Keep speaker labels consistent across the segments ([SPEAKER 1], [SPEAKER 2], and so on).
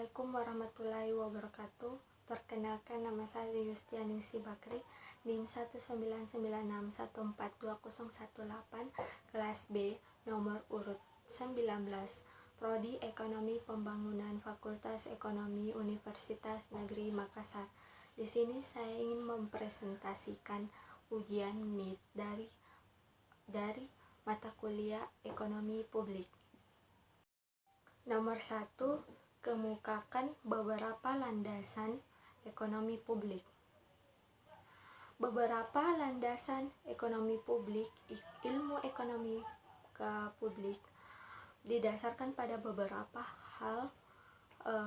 [SPEAKER 1] Assalamualaikum warahmatullahi wabarakatuh. Perkenalkan, nama saya Yustianingsi Bakri, NIM 19961420118, kelas B, nomor urut 19, Prodi Ekonomi Pembangunan, Fakultas Ekonomi Universitas Negeri Makassar. Di sini saya ingin mempresentasikan ujian MIT dari mata kuliah Ekonomi Publik. Nomor 1, kemukakan beberapa landasan ekonomi publik. Beberapa landasan ekonomi publik, ilmu ekonomi publik didasarkan pada beberapa hal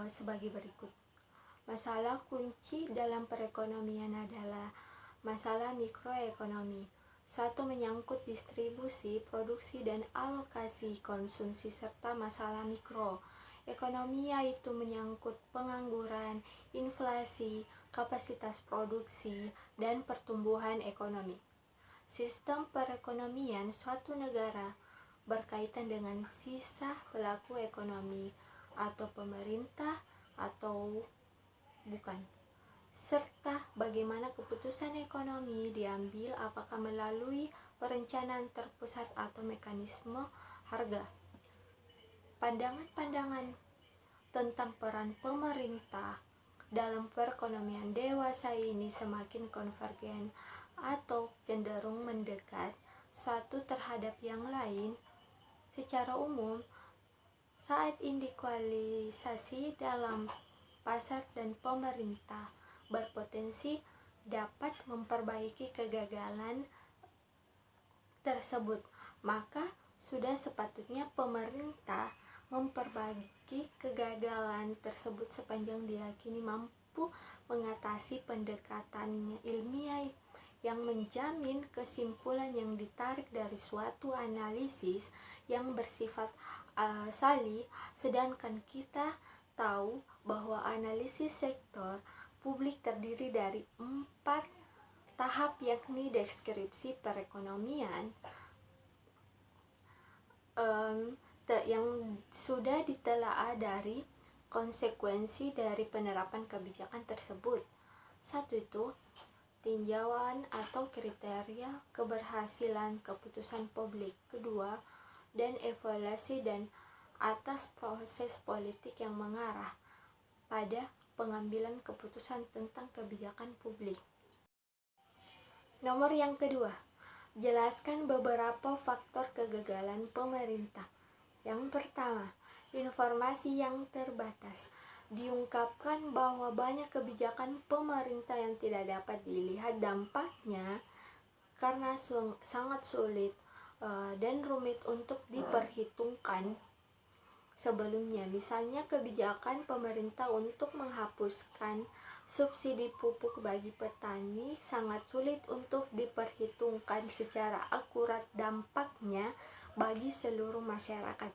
[SPEAKER 1] sebagai berikut. Masalah kunci dalam perekonomian adalah masalah mikroekonomi. 1. Menyangkut distribusi, produksi, dan alokasi konsumsi serta masalah mikro ekonomi, yaitu menyangkut pengangguran, inflasi, kapasitas produksi, dan pertumbuhan ekonomi. Sistem perekonomian suatu negara berkaitan dengan sisa pelaku ekonomi atau pemerintah atau bukan, serta bagaimana keputusan ekonomi diambil, apakah melalui perencanaan terpusat atau mekanisme harga. Pandangan-pandangan tentang peran pemerintah dalam perekonomian dewasa ini semakin konvergen atau cenderung mendekat satu terhadap yang lain. Secara umum, saat individualisasi dalam pasar dan pemerintah berpotensi dapat memperbaiki kegagalan tersebut, maka sudah sepatutnya pemerintah memperbaiki kegagalan tersebut sepanjang diyakini mampu mengatasi pendekatannya ilmiah yang menjamin kesimpulan yang ditarik dari suatu analisis yang bersifat salih, sedangkan kita tahu bahwa analisis sektor publik terdiri dari 4 tahap, yakni deskripsi perekonomian yang sudah ditelaah dari konsekuensi dari penerapan kebijakan tersebut. 1. Itu tinjauan atau kriteria keberhasilan keputusan publik. 2. Dan evaluasi dan atas proses politik yang mengarah pada pengambilan keputusan tentang kebijakan publik. Nomor yang kedua, jelaskan beberapa faktor kegagalan pemerintah. Yang pertama, informasi yang terbatas. Diungkapkan bahwa banyak kebijakan pemerintah yang tidak dapat dilihat dampaknya karena sangat sulit dan rumit untuk diperhitungkan sebelumnya. Misalnya kebijakan pemerintah untuk menghapuskan subsidi pupuk bagi petani sangat sulit untuk diperhitungkan secara akurat dampaknya bagi seluruh masyarakat.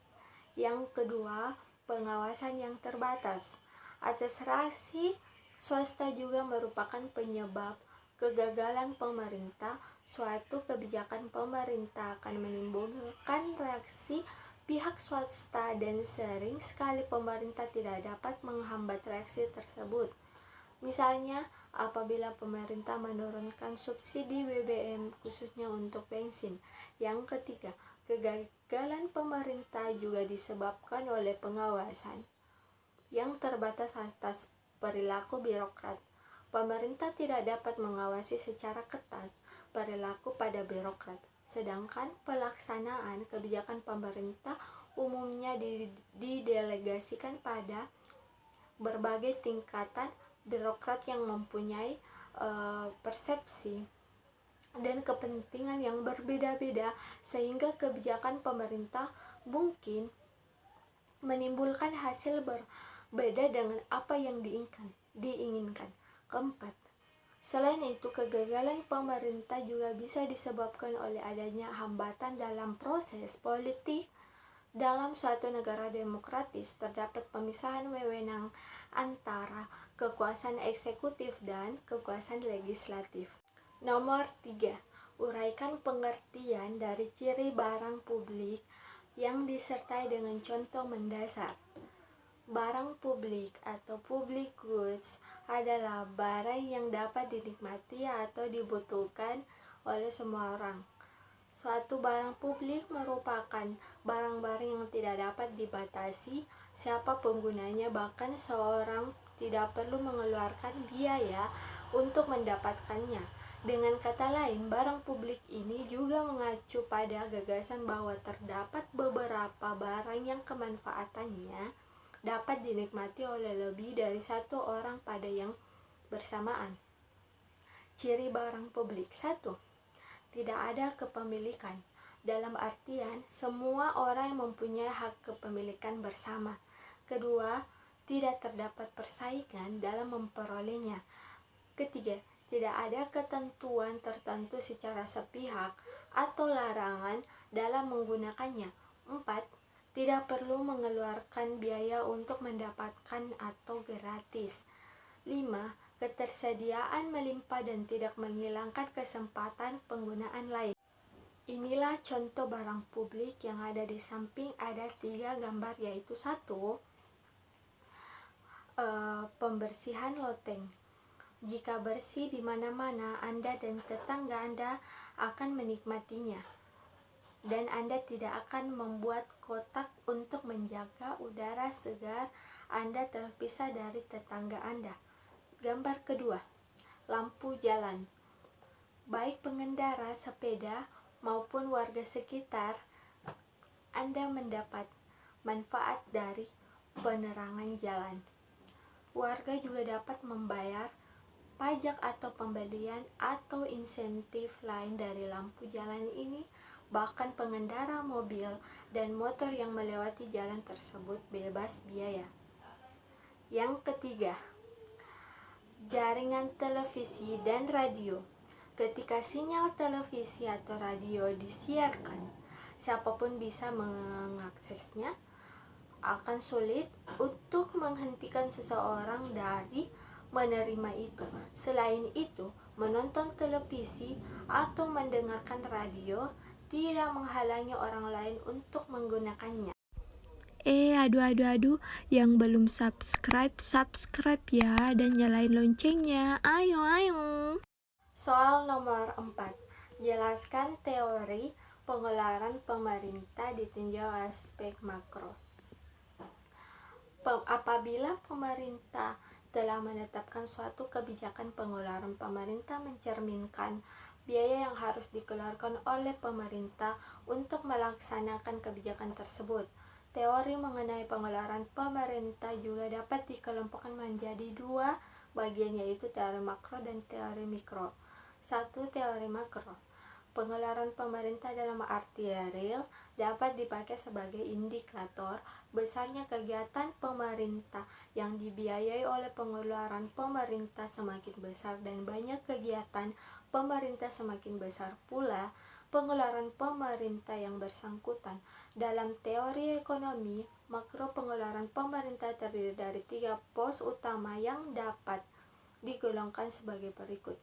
[SPEAKER 1] Yang kedua, pengawasan yang terbatas. Administrasi swasta juga merupakan penyebab kegagalan pemerintah. Suatu kebijakan pemerintah akan menimbulkan reaksi pihak swasta dan sering sekali pemerintah tidak dapat menghambat reaksi tersebut. Misalnya, apabila pemerintah menurunkan subsidi BBM khususnya untuk bensin. Yang ketiga, kegagalan pemerintah juga disebabkan oleh pengawasan yang terbatas atas perilaku birokrat. Pemerintah tidak dapat mengawasi secara ketat perilaku pada birokrat, sedangkan pelaksanaan kebijakan pemerintah umumnya didelegasikan pada berbagai tingkatan birokrat yang mempunyai persepsi dan kepentingan yang berbeda-beda, sehingga kebijakan pemerintah mungkin menimbulkan hasil berbeda dengan apa yang diinginkan. Keempat, selain itu, kegagalan pemerintah juga bisa disebabkan oleh adanya hambatan dalam proses politik. Dalam suatu negara demokratis terdapat pemisahan wewenang antara kekuasaan eksekutif dan kekuasaan legislatif. Nomor 3, uraikan pengertian dari ciri barang publik yang disertai dengan contoh mendasar. Barang publik atau public goods adalah barang yang dapat dinikmati atau dibutuhkan oleh semua orang. Suatu barang publik merupakan barang-barang yang tidak dapat dibatasi siapa penggunanya, bahkan seorang tidak perlu mengeluarkan biaya untuk mendapatkannya. Dengan kata lain, barang publik ini juga mengacu pada gagasan bahwa terdapat beberapa barang yang kemanfaatannya dapat dinikmati oleh lebih dari satu orang pada yang bersamaan. Ciri barang publik: 1. Tidak ada kepemilikan, dalam artian semua orang yang mempunyai hak kepemilikan bersama. Kedua, tidak terdapat persaingan dalam memperolehnya. Ketiga, tidak ada ketentuan tertentu secara sepihak atau larangan dalam menggunakannya. 4. Tidak perlu mengeluarkan biaya untuk mendapatkan atau gratis. 5. Ketersediaan melimpah dan tidak menghilangkan kesempatan penggunaan lain. Inilah contoh barang publik yang ada di samping ada 3 gambar, yaitu 1. Pembersihan loteng. Jika bersih di mana-mana, Anda dan tetangga Anda akan menikmatinya, dan Anda tidak akan membuat kotak untuk menjaga udara segar Anda terpisah dari tetangga Anda. Gambar kedua, lampu jalan. Baik pengendara sepeda maupun warga sekitar, Anda mendapat manfaat dari penerangan jalan. Warga juga dapat membayar pajak atau pembelian atau insentif lain dari lampu jalan ini. Bahkan pengendara mobil dan motor yang melewati jalan tersebut bebas biaya. Yang ketiga, jaringan televisi dan radio. Ketika sinyal televisi atau radio disiarkan, siapapun bisa mengaksesnya. Akan sulit untuk menghentikan seseorang dari menerima itu. Selain itu, menonton televisi atau mendengarkan radio tidak menghalangi orang lain untuk menggunakannya.
[SPEAKER 2] Aduh, yang belum subscribe ya, dan nyalain loncengnya. Ayo.
[SPEAKER 1] Soal nomor 4. Jelaskan teori pengeluaran pemerintah ditinjau aspek makro. Apabila pemerintah telah menetapkan suatu kebijakan, pengeluaran pemerintah mencerminkan biaya yang harus dikeluarkan oleh pemerintah untuk melaksanakan kebijakan tersebut. Teori mengenai pengeluaran pemerintah juga dapat dikelompokkan menjadi 2 bagian, yaitu teori makro dan teori mikro. 1. Teori makro. Pengeluaran pemerintah dalam arti real dapat dipakai sebagai indikator besarnya kegiatan pemerintah. Yang dibiayai oleh pengeluaran pemerintah semakin besar dan banyak kegiatan pemerintah semakin besar pula pengeluaran pemerintah yang bersangkutan. Dalam teori ekonomi makro, pengeluaran pemerintah terdiri dari 3 pos utama yang dapat digolongkan sebagai berikut.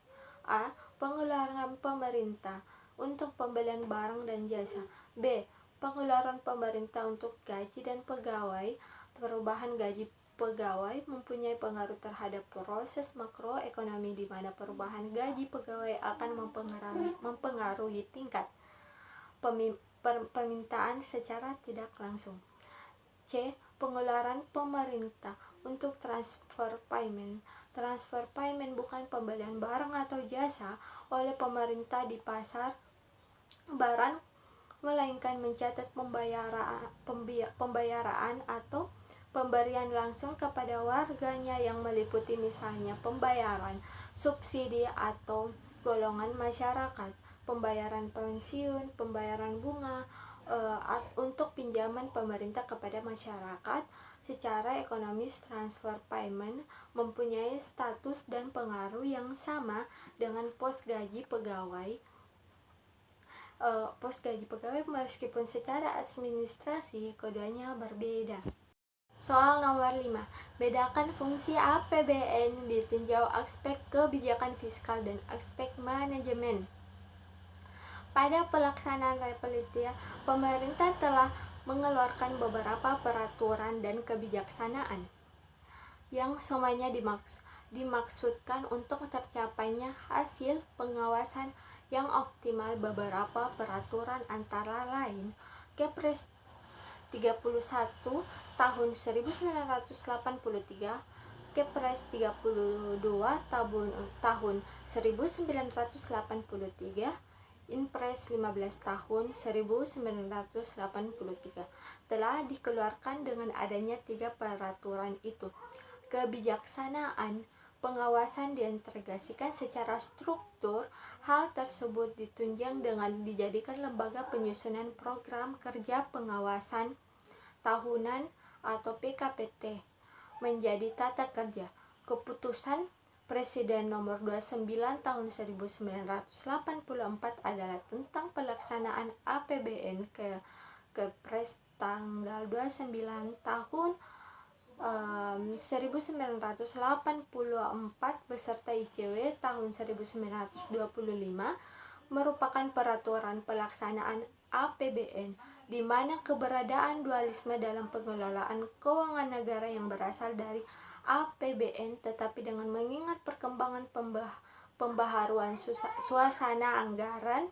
[SPEAKER 1] A. Pengeluaran pemerintah untuk pembelian barang dan jasa. B. Pengeluaran pemerintah untuk gaji dan pegawai. Perubahan gaji pegawai mempunyai pengaruh terhadap proses makroekonomi, di mana perubahan gaji pegawai akan mempengaruhi tingkat permintaan secara tidak langsung. C. Pengeluaran pemerintah untuk transfer payment. Transfer payment bukan pembelian barang atau jasa oleh pemerintah di pasar barang, melainkan mencatat pembayaran atau pemberian langsung kepada warganya yang meliputi misalnya pembayaran subsidi atau golongan masyarakat, pembayaran pensiun, pembayaran bunga untuk pinjaman pemerintah kepada masyarakat. Secara ekonomis, transfer payment mempunyai status dan pengaruh yang sama dengan pos gaji pegawai. Meskipun secara administrasi keduanya berbeda. Soal nomor 5. Bedakan fungsi APBN ditinjau aspek kebijakan fiskal dan aspek manajemen. Pada pelaksanaan Repelia, pemerintah telah mengeluarkan beberapa peraturan dan kebijaksanaan yang semuanya dimaksudkan untuk tercapainya hasil pengawasan yang optimal. Beberapa peraturan antara lain Kepres 31 tahun 1983, Kepres 32 tahun 1983, Inpres 15 tahun 1983 telah dikeluarkan. Dengan adanya 3 peraturan itu, kebijaksanaan pengawasan diintegrasikan secara struktur. Hal tersebut ditunjang dengan dijadikan lembaga penyusunan program kerja pengawasan tahunan atau PKPT menjadi tata kerja. Keputusan Presiden nomor 29 tahun 1984 adalah tentang pelaksanaan APBN Kepres tanggal 29 tahun 1984 beserta ICW tahun 1925 merupakan peraturan pelaksanaan APBN di mana keberadaan dualisme dalam pengelolaan keuangan negara yang berasal dari APBN, tetapi dengan mengingat perkembangan pembaharuan suasana anggaran,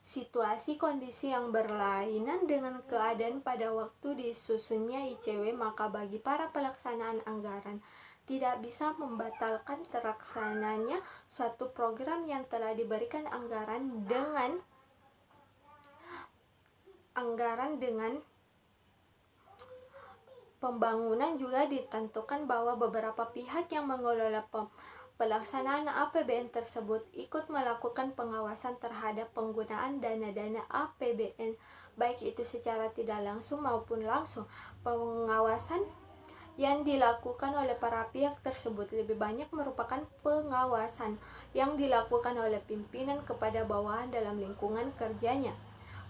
[SPEAKER 1] situasi kondisi yang berlainan dengan keadaan pada waktu disusunnya ICW, maka bagi para pelaksanaan anggaran tidak bisa membatalkan terlaksananya suatu program yang telah diberikan anggaran dengan pembangunan. Juga ditentukan bahwa beberapa pihak yang mengelola pelaksanaan APBN tersebut ikut melakukan pengawasan terhadap penggunaan dana-dana APBN, baik itu secara tidak langsung maupun langsung. Pengawasan yang dilakukan oleh para pihak tersebut lebih banyak merupakan pengawasan yang dilakukan oleh pimpinan kepada bawahan dalam lingkungan kerjanya.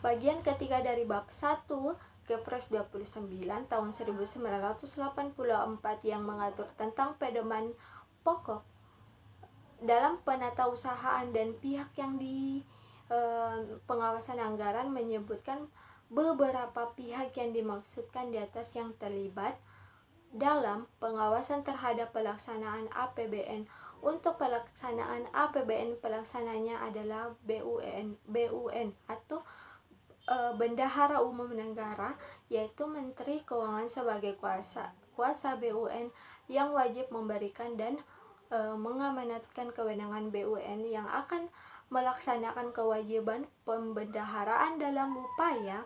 [SPEAKER 1] Bagian ketiga dari bab 1 Kepres 29 tahun 1984 yang mengatur tentang pedoman pokok dalam penatausahaan dan pihak yang di pengawasan anggaran menyebutkan beberapa pihak yang dimaksudkan di atas yang terlibat dalam pengawasan terhadap pelaksanaan APBN. Untuk pelaksanaan APBN, pelaksananya adalah BUN atau Bendahara Umum Negara, yaitu Menteri Keuangan sebagai kuasa BUN yang wajib memberikan dan mengamanatkan kewenangan BUN yang akan melaksanakan kewajiban pembendaharaan dalam upaya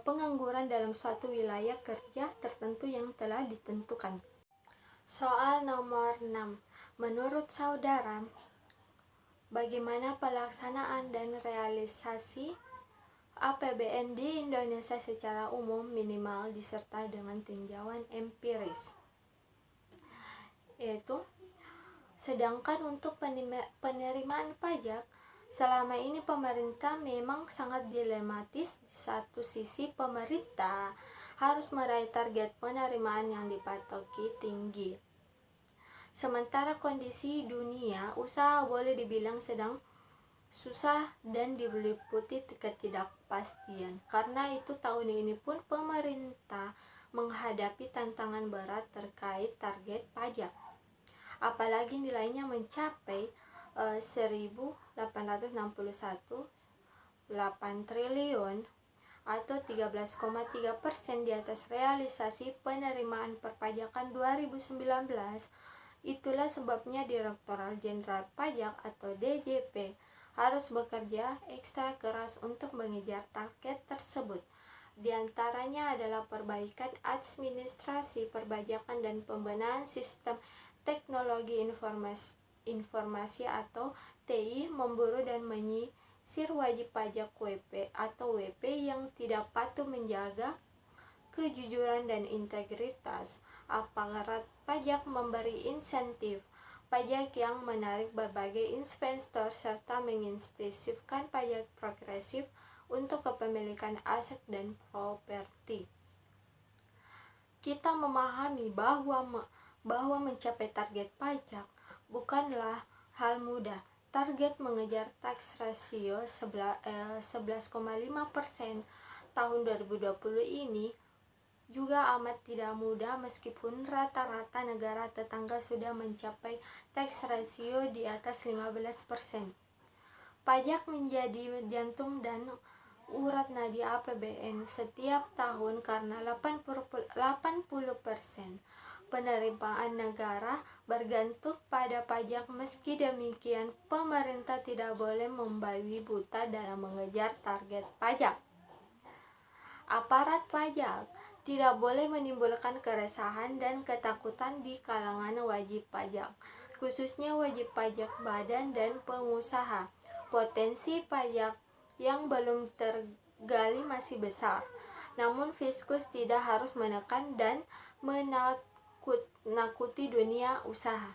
[SPEAKER 1] pengangguran dalam suatu wilayah kerja tertentu yang telah ditentukan. Soal nomor 6. Menurut saudara, bagaimana pelaksanaan dan realisasi APBN di Indonesia secara umum, minimal disertai dengan tinjauan empiris? Yaitu, sedangkan untuk penerimaan pajak, selama ini pemerintah memang sangat dilematis. Di satu sisi, pemerintah harus meraih target penerimaan yang dipatoki tinggi. Sementara kondisi dunia usaha boleh dibilang sedang susah dan diliputi ketidakpastian. Karena itu tahun ini pun pemerintah menghadapi tantangan berat terkait target pajak. Apalagi nilainya mencapai 1.861,8 triliun atau 13,3% di atas realisasi penerimaan perpajakan 2019. Itulah sebabnya Direktorat Jenderal Pajak atau DJP harus bekerja ekstra keras untuk mengejar target tersebut. Di antaranya adalah perbaikan administrasi perpajakan dan pembenahan sistem teknologi informasi atau TI, memburu dan menyisir wajib pajak WP atau WP yang tidak patuh, menjaga kejujuran dan integritas aparat pajak, memberi insentif pajak yang menarik berbagai investor, serta mengintensifkan pajak progresif untuk kepemilikan aset dan properti. Kita memahami bahwa mencapai target pajak bukanlah hal mudah. Target mengejar tax ratio 11,5% tahun 2020 ini juga amat tidak mudah meskipun rata-rata negara tetangga sudah mencapai tax ratio di atas 15%. Pajak menjadi jantung dan urat nadi APBN setiap tahun karena 80% penerimaan negara bergantung pada pajak. Meski demikian, pemerintah tidak boleh membabi buta dalam mengejar target pajak. Aparat pajak tidak boleh menimbulkan keresahan dan ketakutan di kalangan wajib pajak, khususnya wajib pajak badan dan pengusaha. Potensi pajak yang belum tergali masih besar, namun Fiskus tidak harus menekan dan menakuti dunia usaha.